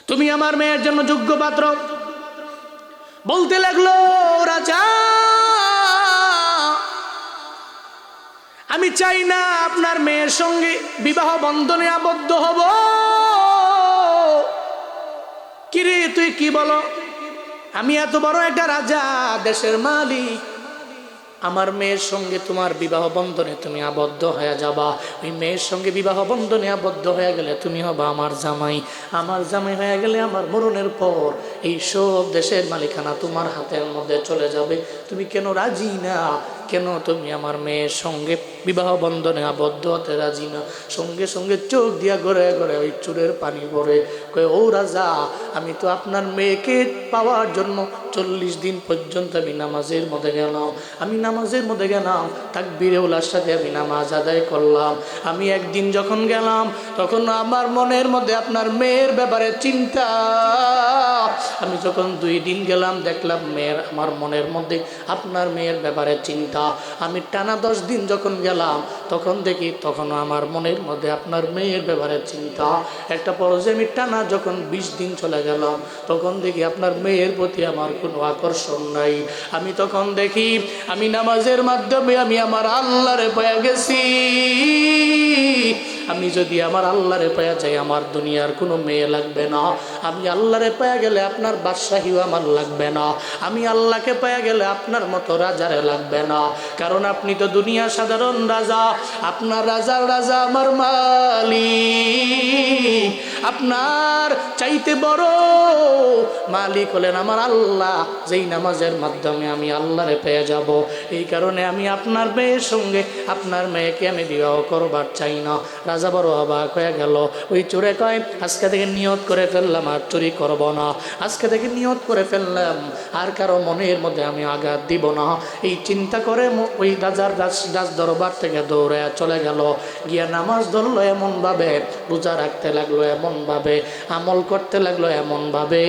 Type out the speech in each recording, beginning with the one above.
তুমি আমার মেয়ের জন্য যোগ্য পাত্র। বলতে লাগলো, রাজা আমি চাই না আপনার মেয়ের সঙ্গে বিবাহ বন্ধনে আবদ্ধ হব। কিরে তুই কি বলো? আমি এত বড় একটা রাজা, দেশের মালিক, আমার মেয়ের সঙ্গে তোমার বিবাহ বন্ধনে তুমি আবদ্ধ হয়ে যাবা। ওই মেয়ের সঙ্গে বিবাহ বন্ধনে আবদ্ধ হয়ে গেলে তুমি হবা আমার জামাই। আমার জামাই হয়ে গেলে আমার মরণের পর এই সব দেশের মালিকানা তোমার হাতের মধ্যে চলে যাবে। তুমি কেন রাজি না? কেন তুমি আমার মেয়ের সঙ্গে বিবাহ বন্ধনে আবদ্ধ হতে রাজি না? সঙ্গে সঙ্গে চোখ দিয়া গড়ে গড়ে ওই চুরের পানি পড়ে। কয়ে, ও রাজা, আমি তো আপনার মেয়েকে পাওয়ার জন্য 40 দিন পর্যন্ত আমি নামাজের মধ্যে গেলাম। আমি নামাজের মধ্যে গেলাম, তাকবীরে উলার সাথে আমি নামাজ আদায় করলাম। আমি একদিন যখন গেলাম তখন আমার মনের মধ্যে আপনার মেয়ের ব্যাপারে চিন্তা। আমি যখন 2 দিন গেলাম দেখলাম মেয়ের, আমার মনের মধ্যে আপনার মেয়ের ব্যাপারে চিন্তা। আমি টানা 10 দিন যখন গেলাম তখন দেখি তখন আমার মনের মধ্যে আপনার মেয়ের ব্যাপারে চিন্তা। একটা পর্যায়ে আমি টানা যখন 20 দিন চলে গেলাম তখন দেখি আপনার মেয়ের প্রতি আমার কোনো আকর্ষণ নাই। আমি তখন দেখি আমি নামাজের মাধ্যমে আমি আমার আল্লাহরে পেয়ে গেছি। আমি যদি আমার আল্লাহরে পেয়ে যাই আমার দুনিয়ার কোনো মেয়ে লাগবে না। আমি আল্লাহরে পেয়ে গেলে আপনার বাদশাহীও আমার লাগবে না। আমি আল্লাহকে পেয়ে গেলে আপনার মতো রাজারে লাগবে না। কারণ আপনি তো দুনিয়া সাধারণ রাজা, আপনার রাজার রাজা আমার মালিক। আপনার চাইতে বড় মালিক হলেন আমার আল্লাহ, যেই নামাজের মাধ্যমে আমি আল্লাহরে পেয়ে যাব। এই কারণে আমি আপনার মেয়ের সঙ্গে আপনার মেয়েকে আমি বিবাহ করবার চাই না। রাজা বড় অবাক হয়ে গেল। ওই চোরে কয়, আজকে থেকে নিয়ত করে ফেললাম আর চুরি করব না। আজকে থেকে নিয়ত করে ফেললাম আর কারো মনের মধ্যে আমি আঘাত দিব না। এই চিন্তা করে ওই রাজার রাজ দরবার থেকে দৌড়ে চলে গেল। গিয়া নামাজ ধরলো এমনভাবে, রোজা রাখতে লাগলো এমনভাবে, আমল করতে লাগলো এমনভাবে,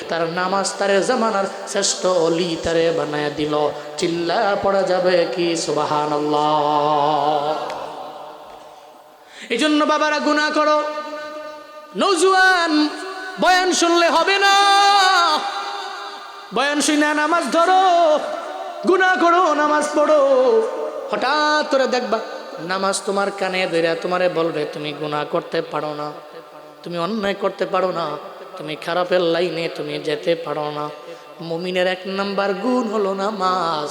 তার নামাজ তারে জামানার শ্রেষ্ঠ অলি তারে বানায় দিল। চিল্লা পড়া যাবে কি সুবহানাল্লাহ। এই জন্য বাবারা গুনাহ করো, নওজোয়ান বয়ান শুনলে হবে না। বয়ান শুনে নামাজ ধরো, গুনাহ করো, নামাজ পড়ো। হঠাৎ করে দেখবা নামাজ তোমার কানে ধরে তোমারে বলবে তুমি গুনাহ করতে পারো না, তুমি অন্যায় করতে পারো না, তুমি খারাপের লাইনে তুমি যেতে পারো না। মুমিনের 1 নাম্বার গুণ হলো নামাজ।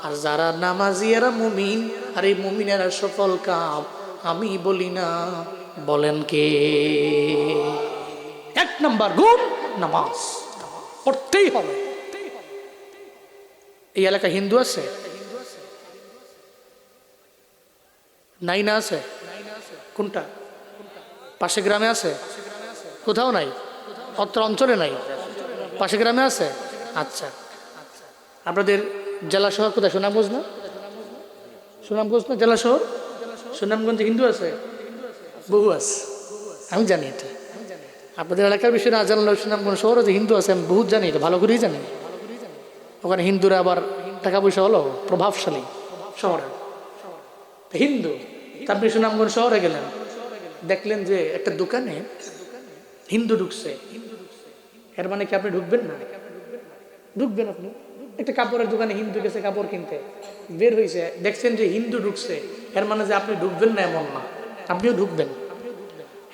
আর যারা নামাজি এরা মুমিন, আর এই মুমিনেরা সফল কাম। আমি বলি না, বলেন কে? 1 নাম্বার গুণ নামাজ পড়তেই হবে। এই এলাকা হিন্দু আছে নাই? না আছে? কোনটা? পাশে গ্রামে আছে? কোথাও নাই? অত্র অঞ্চলে নাই? পাশে গ্রামে আছে? আচ্ছা, আপনাদের জেলা শহর কোথায়? সুনামগঞ্জ না? সুনামগঞ্জ না জেলা শহর? সুনামগঞ্জে হিন্দু আছে? বহু আছে, আমি জানি এটা। আপনাদের এলাকার বিষয়ে না জানলেও সুনামগঞ্জ শহরে যে হিন্দু আছে আমি বহুত জানি, এটা ভালো করেই জানি। ওখানে হিন্দুরা আবার টাকা পয়সা হলো প্রভাবশালী শহরে হিন্দু। তা আপনি সুনামগঞ্জ শহরে গেলেন, দেখলেন যে একটা দোকানে হিন্দু ঢুকছে, এর মানে কি আপনি ঢুকবেন না? ঢুকবেন আপনি। একটা কাপড়ের দোকানে হিন্দু গেছে কাপড় কিনতে, বের হয়েছে, দেখছেন যে হিন্দু ঢুকছে, এর মানে যে আপনি ঢুকবেন না এমন না, আপনিও ঢুকবেন।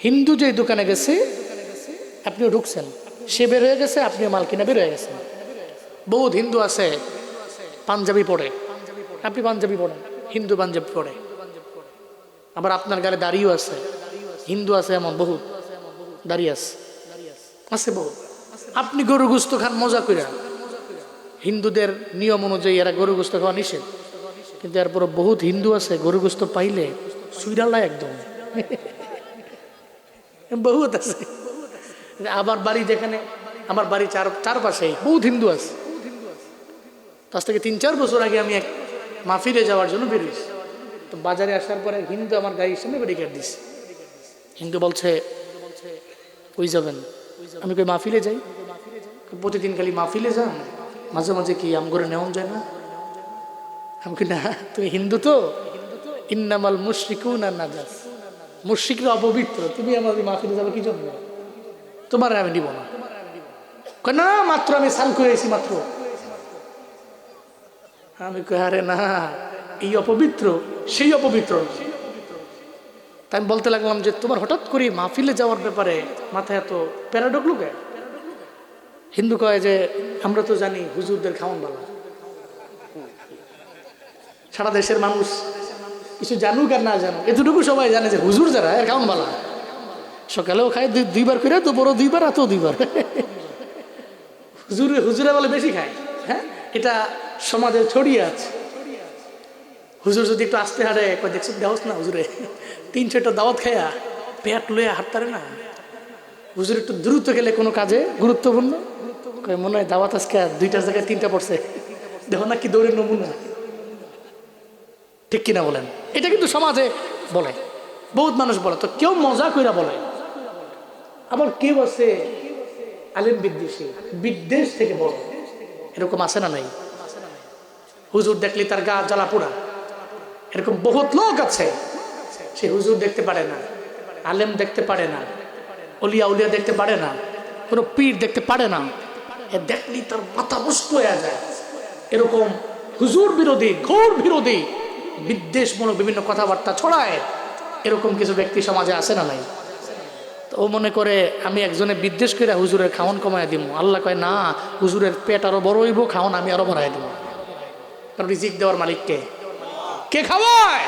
হিন্দু যে দোকানে গেছে আপনিও ঢুকছেন, সে বের হয়ে গেছে, আপনিও মাল কিনে বের হয়ে গেছেন। বহুত হিন্দু আছে পাঞ্জাবি পরে, আপনি পাঞ্জাবি পড়েন, হিন্দু পাঞ্জাবি পরে। আবার আপনার গালে দাড়িও আছে, হিন্দু আছে এমন বহুত দাড়ি আছে বহুত। আপনি গরু গোস্ত খান মজা করে, হিন্দুদের নিয়ম অনুযায়ী এরা গরু গোস্ত খাওয়া নিষেধ, কিন্তু এরপরে বহুত হিন্দু আছে গরু গোস্ত পাইলে সুইরালায় একদম বহুত আছে। আবার বাড়ি যেখানে, আমার বাড়ি চারপাশে বহুত হিন্দু আছে। আজ থেকে 3-4 বছর আগে আমি এক মাহফিলে যাওয়ার জন্য বেরিয়েছি। তো বাজারে আসার পরে হিন্দু আমার গাড়ির সামনে ব্যারিকেড দিচ্ছে। হিন্দু বলছে কই যাবেন? আমি কই মাহফিলে যাই। প্রতিদিন খালি মাহফিলে যান, মাঝে মাঝে কি আম করে নেওয়া যায় না? আমি কই না, তুমি হিন্দু তো, ইন্নামাল মুশরিকুনা নাজাস, মুশরিকরা অপবিত্র, তুমি আমাদের মাহফিলে যাবে কি জন্য? তোমার আমি নিব না। কয় না মাত্র আমি স্নান করে এসেছি মাত্র। আমি কই আরে না, এই অপবিত্র সেই অপবিত্র। তাই আমি বলতে লাগলাম যে তোমার হঠাৎ করে মাহফিলে যাওয়ার ব্যাপারে মাথায় এত প্যারা ঢুকলো কে? হিন্দু কয় যে আমরা তো জানি হুজুরদের খাওয়ান বালা। সারা দেশের মানুষ কিছু জানুক আর না জানুক, এতটুকু সবাই জানে যে হুজুর যারা এর খাওয়ান বালা। সকালেও খায় দুইবার করে, দুপুরও দুইবার, রাতেও দুইবার। হুজুরে বলে বেশি খায়। হ্যাঁ, এটা সমাজে ছড়িয়ে আছে। হুজুর যদি একটু আসতে হারে দেখছো দেওস না হুজুরে 3-4টা দাওয়াত খায়া পেট লয়ে হাঁটতারে না। হুজুর একটু দ্রুত গেলে কোনো কাজে গুরুত্বপূর্ণ মনে হয় দাওয়াত আজকে 2টার জায়গায় 3টা পড়ছে, দেখো না কি দৌড়ের নমুনা। ঠিক কিনা বলেন? এটা কিন্তু সমাজে বলে, বহুত মানুষ বলে। তো কেউ মজা কইরা বলে, আবার কেউ আছে আলেম বিদ্বেষী, বিদ্বেষ থেকে বলে। এরকম আছে না নাই? হুজুর দেখলে তার গা জ্বালা পোড়া, এরকম বহুত লোক আছে। সে হুজুর দেখতে পারে না, আলেম দেখতে পারে না, অলিয়া উলিয়া দেখতে পারে না, কোনো পীর দেখতে পারে না। এ দেখলি তার মাথা নষ্ট হয়ে যায়। এরকম হুজুর বিরোধী, ঘোর বিরোধী, বিদ্বেষমূলক বিভিন্ন কথাবার্তা ছড়ায়। এরকম কিছু ব্যক্তি সমাজে আছে না নাই? তো ও মনে করে আমি একজনে বিদ্বেষ করে হুজুরের খাওয়ান কমায় দিব। আল্লাহ কয় না, হুজুরের পেট আরো বড় হইব, খাওয়ান আমি আরো বাড়াই দেবো। কারণ রিজিক দেওয়ার মালিককে কে খাওয়ায়?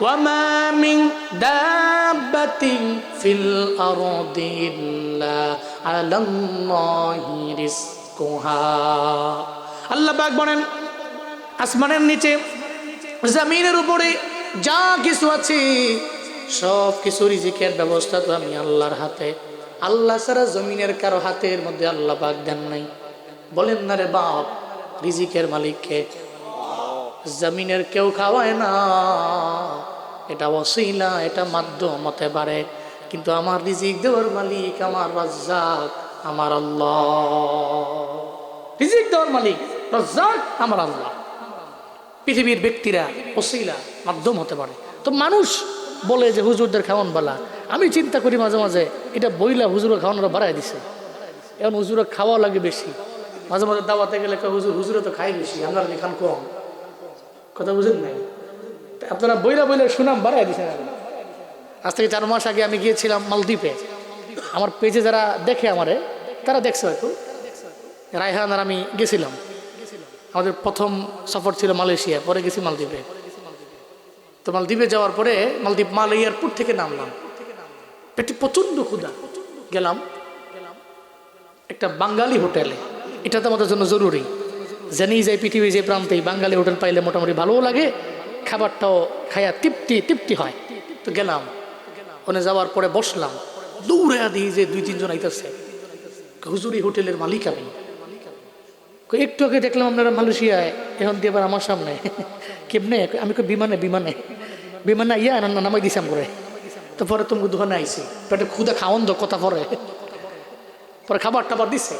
ওয়ামা মিন দাব্বাতিন ফিল আরদি ইল্লা আলাল্লাহি রিজকুহা। আল্লাহ পাক বলেন, আসমানের নিচে জমিনের উপরে যা কিছু আছে সব কিছু রিজিকের ব্যবস্থা তো আমি আল্লাহর হাতে। আল্লাহ ছাড়া জমিনের কারো হাতের মধ্যে আল্লাহ পাক দেন নাই। বলেন না রে বাপ, রিজিকের মালিককে? জমিনের কেউ খাওয়ায় না, এটা ওসিলা, এটা মাধ্যম হতে পারে, কিন্তু আমার রিজিক দেওয়ার মালিক, আমার রাজ্জাক, আমার আল্লাহ। রিজিক দেওয়ার মালিক রাজ্জাক আমার আল্লাহ। পৃথিবীর ব্যক্তিরা ওসিলা, মাধ্যম হতে পারে। তো মানুষ বলে যে হুজুরদের খাওয়ান বালা। আমি চিন্তা করি মাঝে মাঝে, এটা বইলা হুজুরের খাওয়ানোরা বাড়াই দিছে। এখন হুজুরে খাওয়া লাগে বেশি। মাঝে মাঝে দাওয়াতে গেলে হুজুরে তো খাই বেশি, আমরা খান কম। কথা বুঝেন নাই? আপনারা বইলা বইলা সুনাম বাড়াই দিচ্ছেন। আজ থেকে 4 মাস আগে আমি গিয়েছিলাম মালদ্বীপে। আমার পেজে যারা দেখে আমারে তারা দেখছে হয়তো, রায়হান আর আমি গেছিলাম। আমাদের প্রথম সফর ছিল মালয়েশিয়া, পরে গেছি মালদ্বীপে। তো মালদ্বীপে যাওয়ার পরে মালদ্বীপ মাল এয়ারপোর্ট থেকে নামলাম, পেটে প্রচন্ড ক্ষুধা। গেলাম একটা বাঙালি হোটেলে। এটা তো আমাদের জন্য জরুরি। জানি যে পৃথিবীর যে প্রান্তেই বাঙালি হোটেল পাইলে মোটামুটি ভালোও লাগে, খাবারটাও খায়া তৃপ্তি হয়। তো গেলাম, ওখানে যাওয়ার পরে বসলাম, দৌড়ে দিই যে 2-3 জন আইতেছে। হুজুরি হোটেলের মালিক আমি। একটু আগে দেখলাম আপনারা মালয়েশিয়ায়, এখন দিয়ে আবার আমার সামনে কেমনে? আমি বিমানে ইয়া নামাই দিছিলাম করে। তো পরে তুমি দোকানে আইসি, পেটে ক্ষুদা খাওয়ান দো কথা। পরে খাবার টাবার দিছে,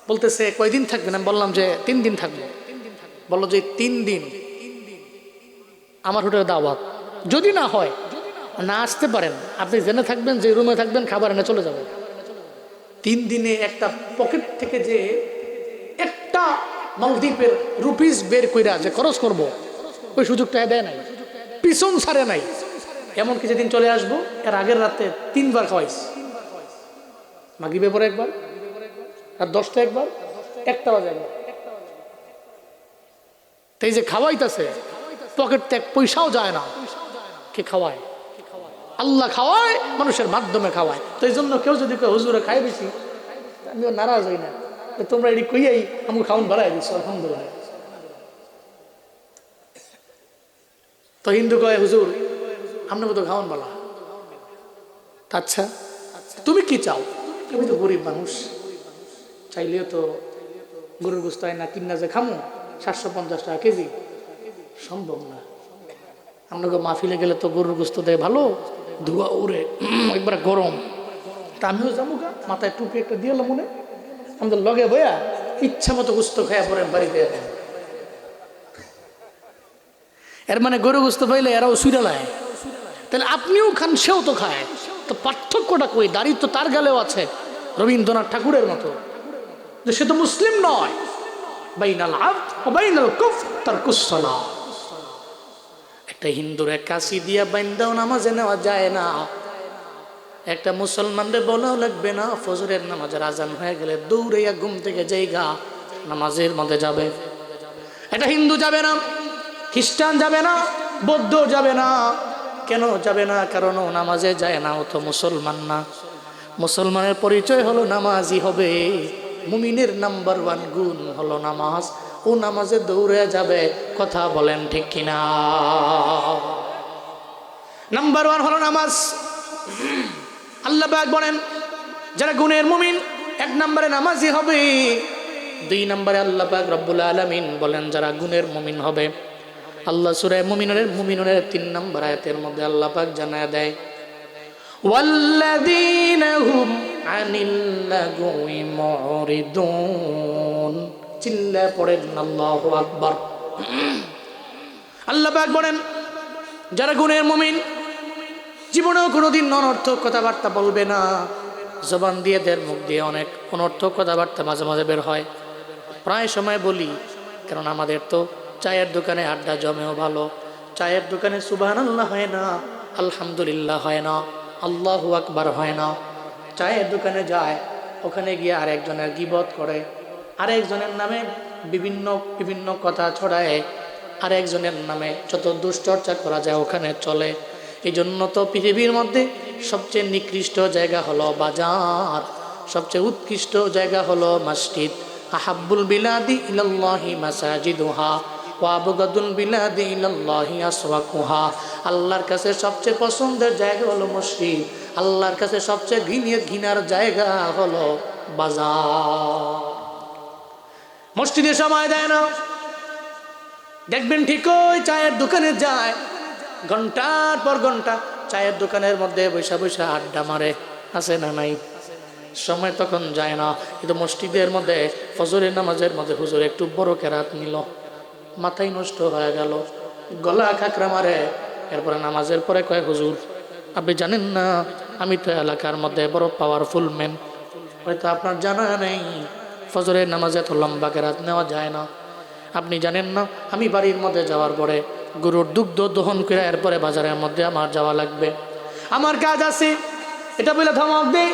বলতেছে কয়দিন থাকবেন? আমি বললাম যে 3 দিন থাকবো। বললো যে 3 দিন আমার হোটেলে দাওয়াত, যদি না হয় না আসতে পারেন, আপনি জেনে থাকবেন যে রুমে থাকবেন, খাবার এনে চলে যাবেন। 3 দিনে একটা পকেট থেকে যে একটা মালদ্বীপের রুপিস বের কইরা যে খরচ করব, ওই সুযোগটা দেয় নাই, পিছন ছাড়ে নাই। এমন কিছুদিন চলে আসবো, এর আগের রাতে 3 বার খাওয়াইছি। মাগরিবের পরে একবার, আর 10টা একবার, 1টা বাজে একবার। তাই যে খাওয়াইতেছে, পকেট থেকে পয়সাও যায় না। কে খাওয়ায়? আল্লাহ খাওয়ায়, মানুষের মাধ্যমে খাওয়ায়। তো এই জন্য কেউ যদি হুজুরে খাই বেশি, আমিও নারাজ হই না। তোমরা এটি কইয়াই আমাকে খাওয়ান বাড়াই দিচ্ছ, আলহামদুলিল্লাহ। তো হিন্দু কয় হুজুর আপনাকে তো খাওয়ান বলা। আচ্ছা তুমি কি চাও? আমি তো গরিব মানুষ, চাইলেও তো গরুর গোস্ত হয় না, কিনা যে খামো 750 টাকা কেজি, সম্ভব না। আপনাকে মাহফিলে গেলে তো গরুর গোস্ত দেয় ভালো, ধোয়া উড়ে, একবার গরম। তা আমিও যাবো গা, মাথায় টুপি একটা দিয়ে মনে, আমাদের লগে বইয়া ইচ্ছা মতো গোস্ত খাইয়া পরে বাড়িতে। এর মানে গরু গোস্ত পাইলে এরাও সুইরালায়, তাহলে আপনিও খান, সেও তো খায়। তো পার্থক্যটা কই? দাড়ি তো তার গালেও আছে রবীন্দ্রনাথ ঠাকুরের মতো, যে সে তো মুসলিম নয়। বাইনাল আবদ ওয়া বাইনাল কুফর তারকুস সালাহ। একটা হিন্দুরে কাশি দিয়া বাইন্দাও নামাজে নেওয়া যায় না, একটা মুসলমানদের বলাও লাগবে না ফজরের নামাজের আজান হয়ে গেলে দৌড়াইয়া ঘুম থেকে জায়গা নামাজের মধ্যে যাবে। এটা হিন্দু যাবে না, খ্রিস্টান যাবে না, বৌদ্ধ যাবে না। কেন যাবে না? কারণ ও নামাজে যায় না, ও তো মুসলমান না। মুসলমানের পরিচয় হলো নামাজি হবে। মুমিনের নাম্বার 1 গুণ হলো নামাজ। ও নামাজে দৌড়ে যাবে। কথা বলেন ঠিক কিনা? নাম্বার 1 হলো নামাজ। আল্লাহ পাক বলেন যারা গুণের মুমিন 1 নম্বরে নামাজি হবে। 2 নম্বরে আল্লাহ পাক রব্বুল আলামিন বলেন যারা গুণের মুমিন হবে। আল্লাহ সূরা মুমিনুনের 3 নম্বর আয়াতের মধ্যে আল্লাহ পাক জানায় দেয় ওয়াল্লাযীনা হুম আনিল লাগwi মুরিদুন। চিল্লা পড়েন আল্লাহু আকবার। আল্লাহ পাক বলেন যারা গুণের মুমিন জীবনেও কোনোদিন অনর্থক কথাবার্তা বলবে না। জবান দিয়ে মুখ দিয়ে অনেক অনর্থক কথাবার্তা মাঝে মাঝে বের হয়, প্রায় সময় বলি। কারণ আমাদের তো চায়ের দোকানে আড্ডা জমেও ভালো, চায়ের দোকানে সুবহানাল্লাহ হয় না, আলহামদুলিল্লাহ হয় না, আল্লাহু আকবার হয় না। চায়ের দোকানে যায়, ওখানে গিয়ে আরেকজনের গীবত করে, আরেকজনের নামে বিভিন্ন বিভিন্ন কথা ছড়ায়, আরেকজনের নামে যত দুশ্চর্চা করা যায় ওখানে চলে। এই জন্য তো পৃথিবীর মধ্যে সবচেয়ে নিকৃষ্ট জায়গা হলো বাজার, সবচেয়ে উৎকৃষ্ট জায়গা হলো মসজিদ। আহাব্বুল বিলাদি ইলাল্লাহি মাসাজিদুহা ওয়া আবগাদুল বিলাদি ইলাল্লাহি আসওয়াকুহা। আল্লাহর কাছে সবচেয়ে পছন্দের জায়গা হলো মসজিদ, আল্লাহর কাছে সবচেয়ে ঘৃণার জায়গা হলো বাজার। মসজিদে সময় দেয় না, দেখবেন ঠিকই চায়ের দোকানে যায়, ঘন্টার পর ঘন্টা চায়ের দোকানের মধ্যে বৈশা বৈশা আড্ডা মারে, আছে না নাই? সময় তখন যায় না। কিন্তু মসজিদের মধ্যে ফজরের নামাজের মধ্যে হুজুর একটু বড় কেরাত নিল, মাথায় নষ্ট হয়ে গেল, গলা খাকরা মারে। এরপরে নামাজের পরে কয় হুজুর আপনি জানেন না আমি তো এলাকার মধ্যে বড় পাওয়ারফুল ম্যান। হয়তো আপনার জানা নেই ফজরের নামাজে এত লম্বা কেরাত নেওয়া যায় না। আপনি জানেন না আমি বাড়ির মধ্যে যাওয়ার পরে গরুর দুগ্ধ দহন করে এরপরে বাজারের মধ্যে আমার যাওয়া লাগবে, আমার কাজ আছে। এটা বলে ধমক দে।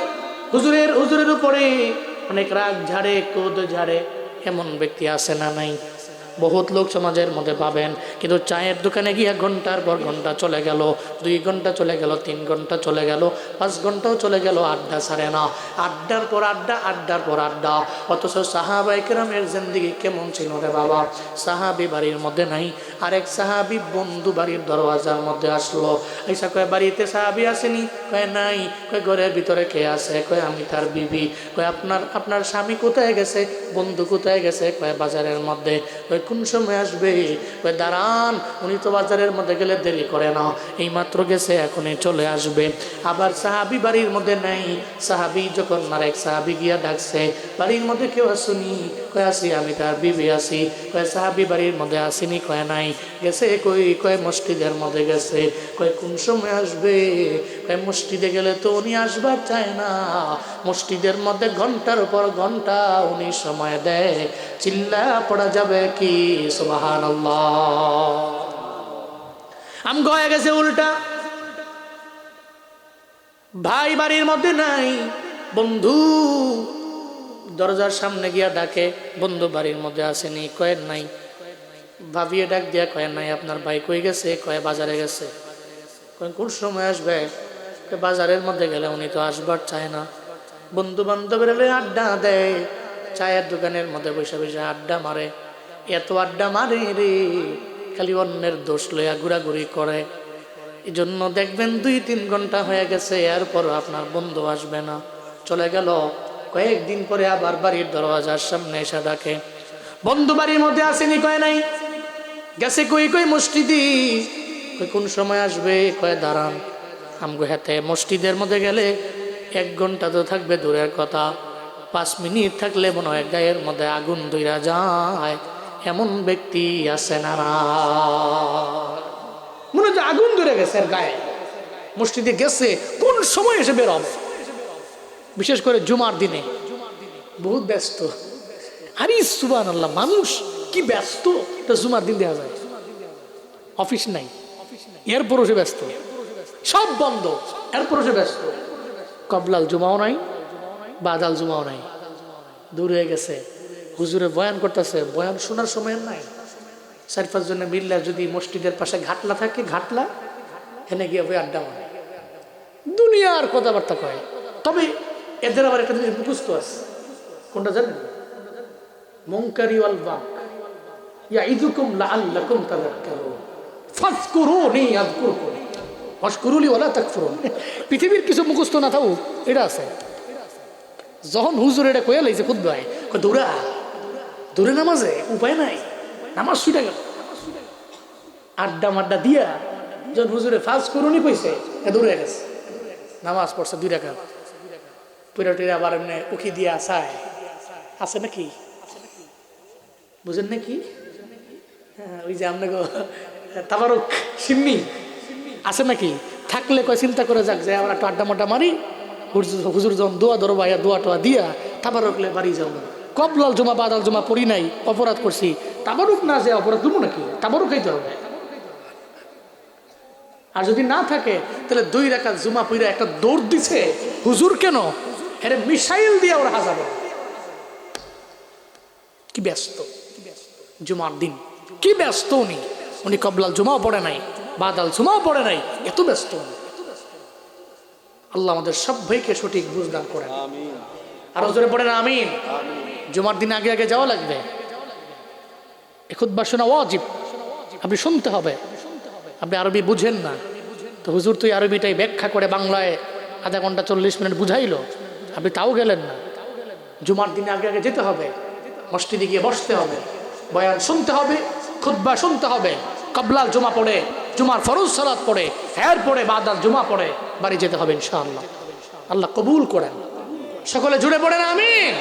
হুজুরের উপরে অনেক রাগ ঝাড়ে, ক্রোধ ঝাড়ে। এমন ব্যক্তি আছে না নাই? বহুত লোক সমাজের মধ্যে পাবেন। কিন্তু চায়ের দোকানে গিয়ে ঘন্টার পর ঘন্টা চলে গেল, 2 ঘন্টা চলে গেল, 3 ঘন্টা চলে গেল, 5 ঘন্টাও চলে গেল, আড্ডা ছাড়ে না। আড্ডার পর আড্ডা, আড্ডার পর আড্ডা। অথচ সাহাবায়ে কেরামের জিন্দেগি কেমন ছিল রে বাবা? সাহাবী বাড়ির মধ্যে নাই, আরেক সাহাবী বন্ধু বাড়ির দরওয়াজার মধ্যে আসলো। আইসা কয় বাড়িতে সাহাবী আসেনি? কয় নাই। কয় ঘরের ভিতরে কে আছে? কয় আমি তার বিবি। কয় আপনার স্বামী কোথায় গেছে? বন্ধু কোথায় গেছে? কয় বাজারের মধ্যে। কয় কোন সময় আসবে? কয় দাঁড়ান, উনি তো বাজারের মধ্যে গেলে দেরি করে না, এই মাত্র গেছে, এখনই চলে আসবে। আবার সাহাবী বাড়ির মধ্যে নাই। সাহাবী যখন আরেক সাহাবী গিয়া ডাকছে, বাড়ির মধ্যে কেউ আসুনি? কয় আসি, আমি তার বিবি আসি। কয় সাহাবী বাড়ির মধ্যে আসেনি? কয় নাই। গেছে কই? কয় মসজিদের মধ্যে গেছে। কয় কোন সময় আসবে? কয় মসজিদে গেলে তো উনি আসবার চায় না, মসজিদের মধ্যে ঘন্টার পর ঘন্টা উনি সময় দেয়। চিল্লা পড়া যাবে কি সুবহানাল্লাহ? আমগো হয়ে গেছে উল্টা। ভাই বাড়ির মধ্যে নাই, বন্ধু দরজার সামনে গিয়া ডাকে, বন্ধু বাড়ির মধ্যে আসেনি? কয় নাই। ভাবিয়ে ডাক দিয়া কয় নাই। আপনার ভাই কই গেছে? কয় বাজারে গেছে। কয় কোন সময় আসবে? বাজারের মধ্যে গেলে উনি তো আসবার চায় না। বন্ধু বান্ধবের আড্ডা দেয়, চায়ের দোকানের মধ্যে বসে বসে আড্ডা মারে। এত আড্ডা মারে রে, খালি অন্যের দোষ লইয়া ঘোরাঘুরি করে। এই জন্য দেখবেন 2-3 ঘন্টা হয়ে গেছে, এরপরও আপনার বন্ধু আসবে না, চলে গেল। কয়েকদিন পরে আবার বাড়ির দরওয়াজার সামনে এসে ডাকে, বন্ধু বাড়ির মধ্যে আসেনি? কয় নাই। গেছে কই? কই মসজিদি। কই কোন সময় আসবে? কয় দাঁড়ান। আমগো হাতে মসজিদের মধ্যে গেলে 1 ঘন্টা তো থাকবে দূরের কথা, 5 মিনিট থাকলে মনে হয় গায়ের মধ্যে আগুন ধইরা যায়। এমন ব্যক্তি আছে না? মনে হচ্ছে আগুন ধরে গেছে গায়ে। মসজিদে গেছে, কোন সময় এসে বের হবে। বিশেষ করে জুমার দিনে বহুত ব্যস্ত। আরে সুবহানাল্লাহ, মানুষ কি ব্যস্ত, এটা জুমার দিন দেওয়া যায়। অফিস নাই, এরপরও সে ব্যস্ত, সব বন্ধ, এরপরও সে ব্যস্ত। কবলাল জুমাও নাই, বাদাল জুমাও নাই, দূর হয়ে গেছে। হুজুরে বয়ান করতেছে, বয়ান শোনার সময় নাই। 4-5 জনে মিললে যদি মসজিদের পাশে ঘাটলা থাকে, ঘাটলা এনে গিয়ে বই আড্ডা মারে, দুনিয়ার কথাবার্তা কয়। তবে এদের আবার একটা জিনিস মুখস্থ আছে, কোনটা জানেন? মুনকারি ওয়াল বাক ইয়াইদুকুম লাআল্লাকুম তাযাক্কারুন ফাযকুরুনি আযকুরকুম ওয়াশকুরুলি ওয়ালা তাকফুরুন। পৃথিবীর কিছু মুখস্থ না থাকুক, এটা আছে। যখন হুজুর এটা কয়ে লাইছে খুতবায়, দৌড়া দৌড়ে নামাজে উপায় নাই, নামাজ ছুটে গেল। আড্ডা মাড্ডা দিয়া যখন হুজুরে ফাযকুরুনি কইছে, দৌড়ে গেছে, নামাজ পড়ছে 2 রাকাত, পুরা টিরা আবার এমনি উকি দিয়া চায় আছে নাকি, বুঝেন নাকি? হ্যাঁ, ওই যে আপনাকে তাবারুক সিম্মি আছে নাকি, থাকলে কয় চিন্তা করে যাক যে আমরা একটু আড্ডা মাড্ডা মারি, হুজুর যখন দোয়া ধরো ভাইয়া দোয়া টোয়া দিয়া তাবারুকলে বাড়ি যাও না। কবলাল জমা বাদাল জমা পড়ি নাই, অপরাধ করছি, তাবারুক না যে অপরাধ দেবো নাকি, তাবারুক খাইতে হবে। আর যদি না থাকে তাহলে 2 রাকাত জুমা পইরা একটা দৌড় দিছে হুজুর, কেন এর মিসাইল দিয়ে ওরা হাজাবে। কি ব্যস্ত জুমার দিন, কি ব্যস্ত উনি। উনি কবলাল জুমাও পড়ে নাই, বাদাল জুমাও পড়ে নাই, এত ব্যস্ত উনি। আল্লাহ আমাদের সবাইকে সঠিক বুঝদান করেন। আর জোরে পড়েন আমিন। জুমার দিন আগে আগে যাওয়া লাগবে। এ খুতবা শোনা ওয়াজিব, আপনি শুনতে হবে। আপনি আরবি বুঝেন না, তো হুজুর তুই আরবিটাই ব্যাখ্যা করে বাংলায় আধা ঘন্টা 40 মিনিট বুঝাইলো, আপনি তাও গেলেন না। জুমার দিনে আগে আগে যেতে হবে, মসজিদে গিয়ে বসতে হবে, বয়ান শুনতে হবে, খুতবা শুনতে হবে, কবলাল জুমা পড়ে, জুমার ফরজ সালাত পড়ে, এরপরে বাদাল জুমা পড়ে বাড়ি যেতে হবে ইনশাআল্লাহ। আল্লাহ কবুল করেন। সকলে জুড়ে পড়েন আমিন।